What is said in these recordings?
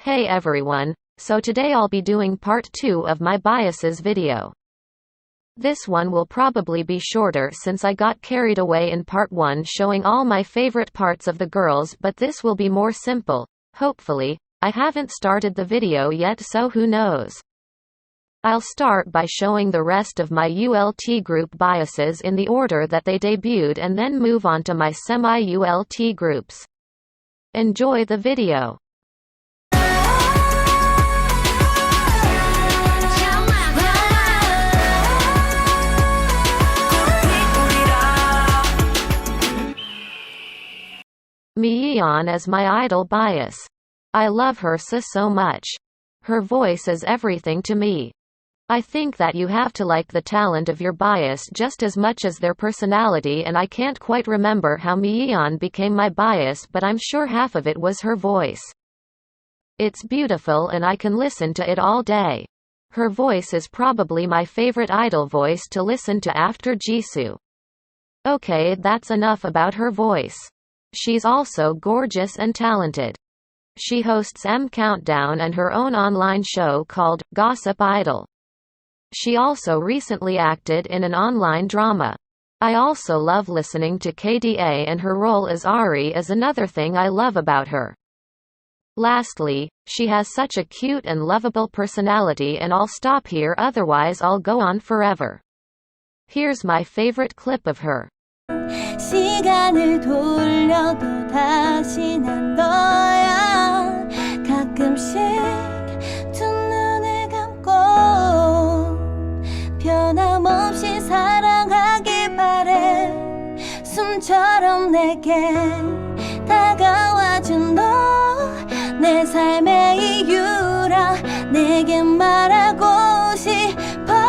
Hey everyone, so today I'll be doing part 2 of my biases video. This one will probably be shorter since I got carried away in part 1 showing all my favorite parts of the girls, but this will be more simple, hopefully. I haven't started the video yet, so who knows. I'll start by showing the rest of my ULT group biases in the order that they debuted and then move on to my semi-ULT groups. Enjoy the video. Miyeon is my idol bias. I love her so much. Her voice is everything to me. I think that you have to like the talent of your bias just as much as their personality, and I can't quite remember how Miyeon became my bias, but I'm sure half of it was her voice. It's beautiful and I can listen to it all day. Her voice is probably my favorite idol voice to listen to after Jisoo. Okay, that's enough about her voice. She's also gorgeous and talented. She hosts M Countdown and her own online show called Gossip Idol. She also recently acted in an online drama. I also love listening to KDA, and her role as Ari is another thing I love about her. Lastly, she has such a cute and lovable personality, and I'll stop here, otherwise I'll go on forever. Here's my favorite clip of her. 시간을 돌려도 다시 난 너야. 가끔씩 두 눈을 감고 변함없이 사랑하길 바래. 숨처럼 내게 다가와준 너, 내 삶의 이유라 내게 말하고 싶어.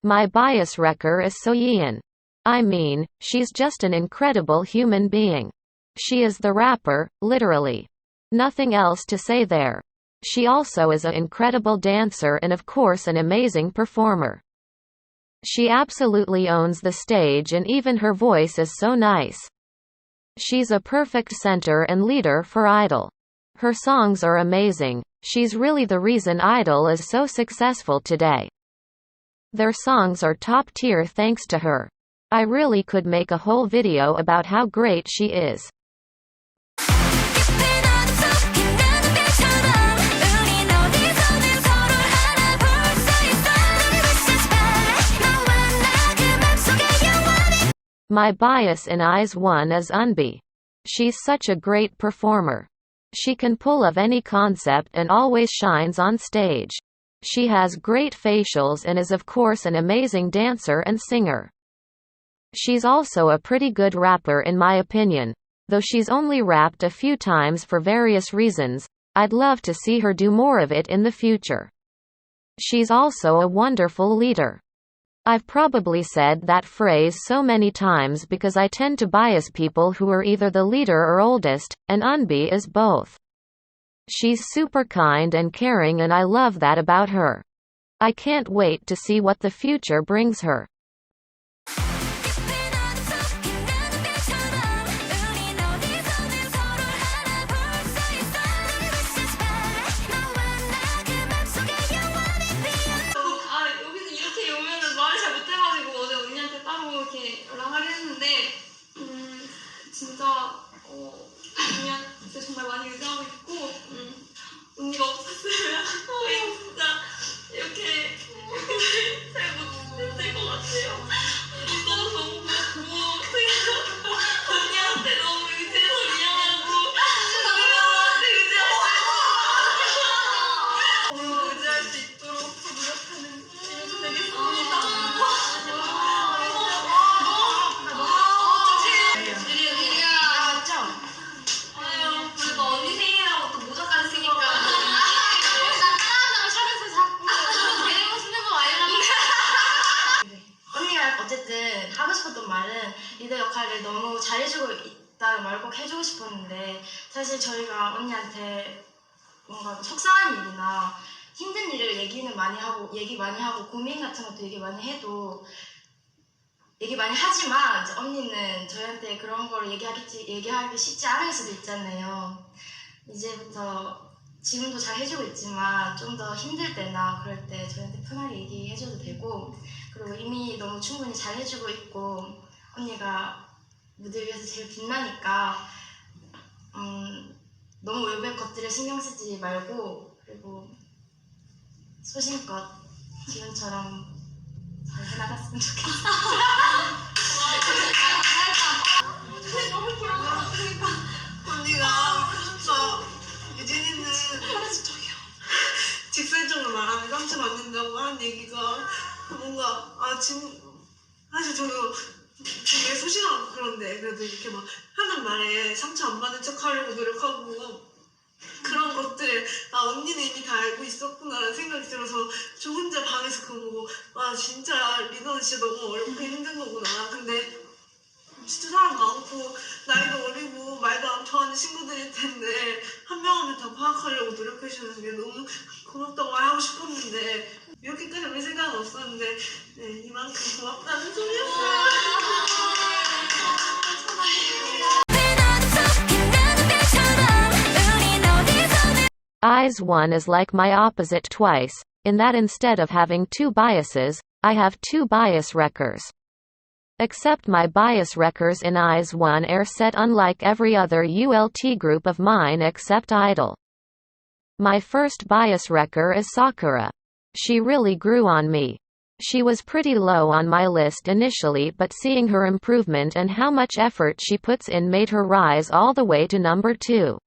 My bias wrecker is Soyeon. I mean, she's just an incredible human being. She is the rapper, literally. Nothing else to say there. She also is an incredible dancer and of course an amazing performer. She absolutely owns the stage, and even her voice is so nice. She's a perfect center and leader for Idol. Her songs are amazing. She's really the reason Idol is so successful today. Their songs are top tier thanks to her. I really could make a whole video about how great she is. My bias in IZ*ONE is Eunbi. She's such a great performer. She can pull off any concept and always shines on stage. She has great facials and is of course an amazing dancer and singer. She's also a pretty good rapper in my opinion, though she's only rapped a few times for various reasons. I'd love to see her do more of it in the future. She's also a wonderful leader. I've probably said that phrase so many times because I tend to bias people who are either the leader or oldest, and Eunbi is both. She's super kind and caring, and I love that about her. I can't wait to see what the future brings her. 정말 많이 의지하고 있고, 언니가 없었으면 저희 진짜 이렇게 잘 못했을 것 같아요. 너무 고맙고 언니한테 너무 의지해서 미안하고 언니한테 의지할 수 있도록 노력하는 일이 되겠습니다. 하고 싶었던 말은 리더 역할을 너무 잘해주고 있다는 말을 꼭 해주고 싶었는데, 사실 저희가 언니한테 뭔가 속상한 일이나 힘든 일을 얘기 많이 하고 고민 같은 것도 얘기 많이 해도 얘기 많이 하지만 이제 언니는 저희한테 그런 걸 얘기하기 쉽지 않을 수도 있잖아요. 이제부터 지금도 잘 해주고 있지만 좀 더 힘들 때나 그럴 때 저희한테 편하게 얘기해줘도 되고, 그리고 이미 너무 충분히 잘 해주고 있고 언니가 무대 위에서 제일 빛나니까 너무 외부의 것들에 신경 쓰지 말고, 그리고 소신껏 지금처럼 잘 해나갔으면 좋겠어요. 언니가 막 유진이는 직설적으로 말하면 상처받는다고 하는 얘기가 뭔가 사실 저도 되게 소심하고 그런데 그래도 이렇게 막 하는 말에 상처 안 받는 척 하려고 노력하고 그런 것들을 언니는 이미 다 알고 있었구나라는 생각이 들어서 저 혼자 방에서 그거 보고 진짜 리더는 진짜 너무 어렵고 힘든 거구나. 근데 진짜 사람 많고 나이도 어리고 말도 안 통하는 친구들일 텐데 한 명 한 명 다 파악하려고 노력해주는 게 너무 고맙다고 말하고 싶었는데 이렇게까지 우리 생각은 없었는데 네, 이만큼 고맙다는 소리였어요. IZ*ONE is like my opposite twice, in that instead of having two biases, I have two bias wreckers. Except my bias wreckers in IZ*ONE are set unlike every other ULT group of mine except IDOL. My first bias wrecker is Sakura. She really grew on me. She was pretty low on my list initially, but seeing her improvement and how much effort she puts in made her rise all the way to number 2.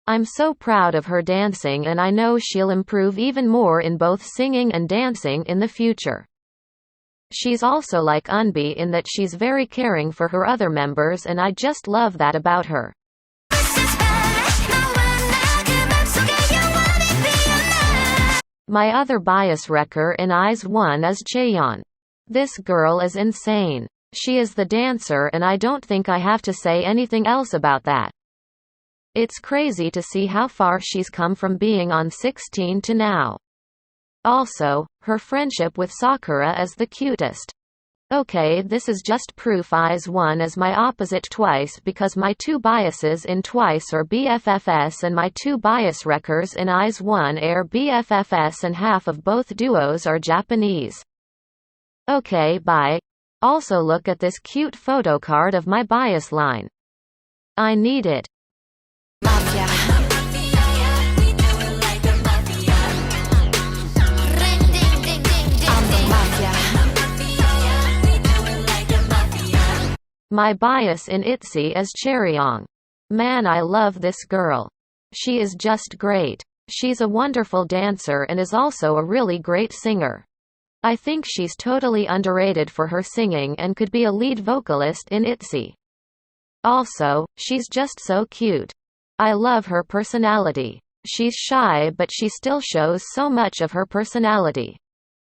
I'm so proud of her dancing, and I know she'll improve even more in both singing and dancing in the future. She's also like Eunbi in that she's very caring for her other members, and I just love that about her. My other bias wrecker in IZ*ONE is Chaeyeon. This girl is insane. She is the dancer, and I don't think I have to say anything else about that. It's crazy to see how far she's come from being on 16 to now. Also, her friendship with Sakura is the cutest. Okay, this is just proof IZ*ONE is my opposite twice, because my two biases in Twice are BFFs and my two bias wreckers in IZ*ONE are BFFs, and half of both duos are Japanese. Okay, bye. Also look at this cute photo card of my bias line. I need it. My bias in ITZY is Chaeryeong. Man, I love this girl. She is just great. She's a wonderful dancer and is also a really great singer. I think she's totally underrated for her singing and could be a lead vocalist in ITZY. Also, she's just so cute. I love her personality. She's shy, but she still shows so much of her personality.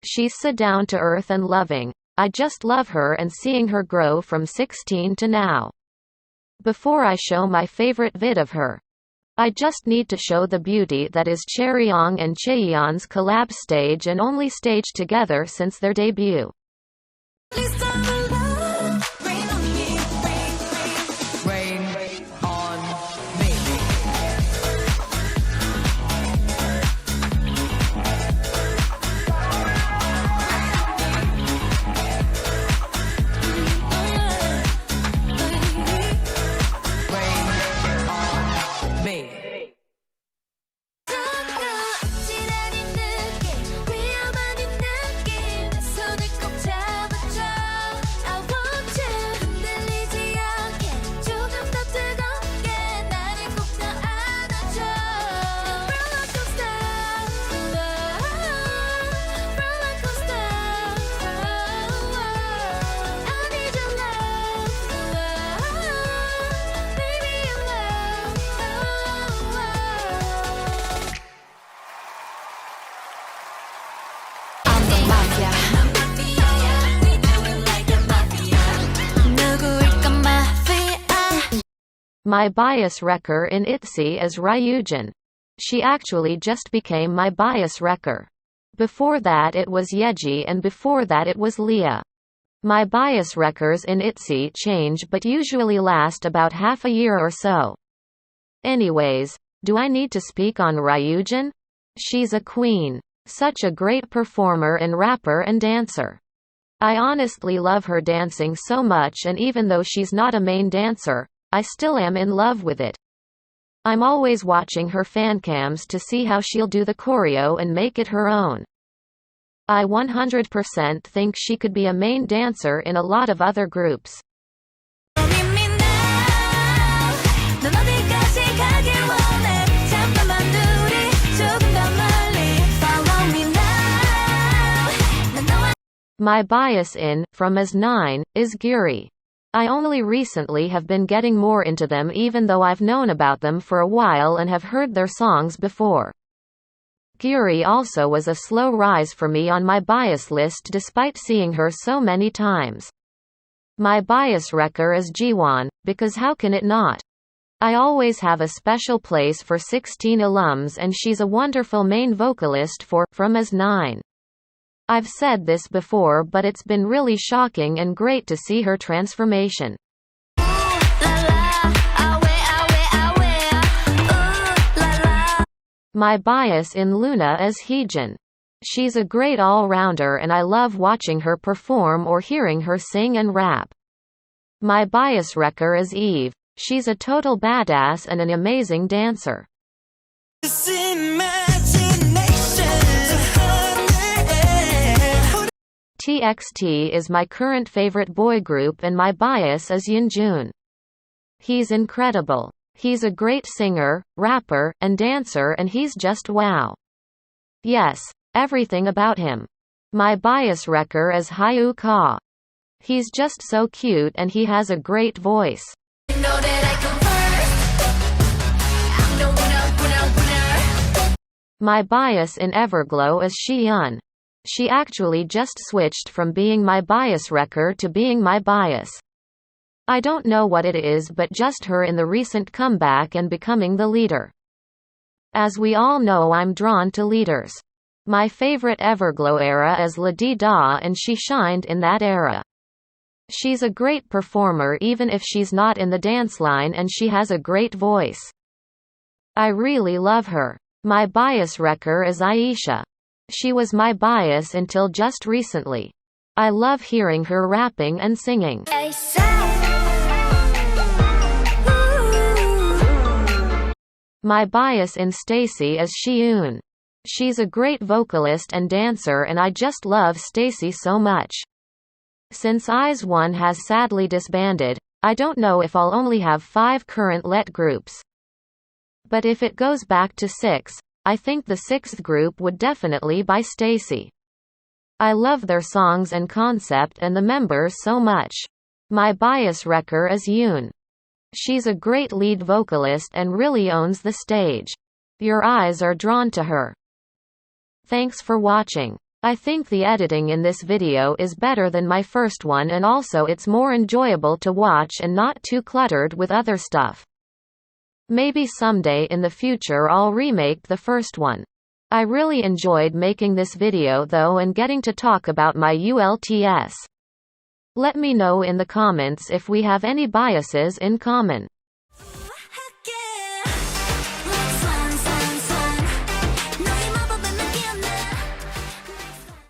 She's so down to earth and loving. I just love her and seeing her grow from 16 to now. Before I show my favorite vid of her, I just need to show the beauty that is Chaeryeong and Chaeyeon's collab stage and only stage together since their debut. My bias wrecker in ITZY is Ryujin. She actually just became my bias wrecker. Before that it was Yeji and before that it was Leah. My bias wreckers in ITZY change but usually last about half a year or so. Anyways, do I need to speak on Ryujin? She's a queen. Such a great performer and rapper and dancer. I honestly love her dancing so much, and even though she's not a main dancer, I still am in love with it. I'm always watching her fancams to see how she'll do the choreo and make it her own. I 100% think she could be a main dancer in a lot of other groups. My bias in From As 9 is Gyuri. I only recently have been getting more into them, even though I've known about them for a while and have heard their songs before. Gyuri also was a slow rise for me on my bias list despite seeing her so many times. My bias wrecker is Jiwon, because how can it not? I always have a special place for 16 alums, and she's a wonderful main vocalist for From As 9. I've said this before, but it's been really shocking and great to see her transformation. My bias in Luna is Heejin. She's a great all-rounder and I love watching her perform or hearing her sing and rap. My bias wrecker is Eve. She's a total badass and an amazing dancer. TXT is my current favorite boy group and my bias is Yeonjun. He's incredible. He's a great singer, rapper, and dancer, and he's just wow. Yes, everything about him. My bias wrecker is Hyu Ka. He's just so cute and he has a great voice. My bias in Everglow is Shiyun. She actually just switched from being my bias wrecker to being my bias. I don't know what it is, but just her in the recent comeback and becoming the leader. As we all know, I'm drawn to leaders. My favorite Everglow era is Lady Da, and she shined in that era. She's a great performer even if she's not in the dance line, and she has a great voice. I really love her. My bias wrecker is Aisha. She was my bias until just recently. I love hearing her rapping and singing. My bias in Stacy is Xiun. She's a great vocalist and dancer, and I just love Stacy so much. Since IZ*ONE has sadly disbanded, I don't know if I'll only have 5 current let groups. But if it goes back to 6, I think the 6th group would definitely be Stacy. I love their songs and concept and the members so much. My bias wrecker is Yoon. She's a great lead vocalist and really owns the stage. Your eyes are drawn to her. Thanks for watching. I think the editing in this video is better than my first one, and also it's more enjoyable to watch and not too cluttered with other stuff. Maybe someday in the future I'll remake the first one. I really enjoyed making this video though, and getting to talk about my ULTS. Let me know in the comments if we have any biases in common.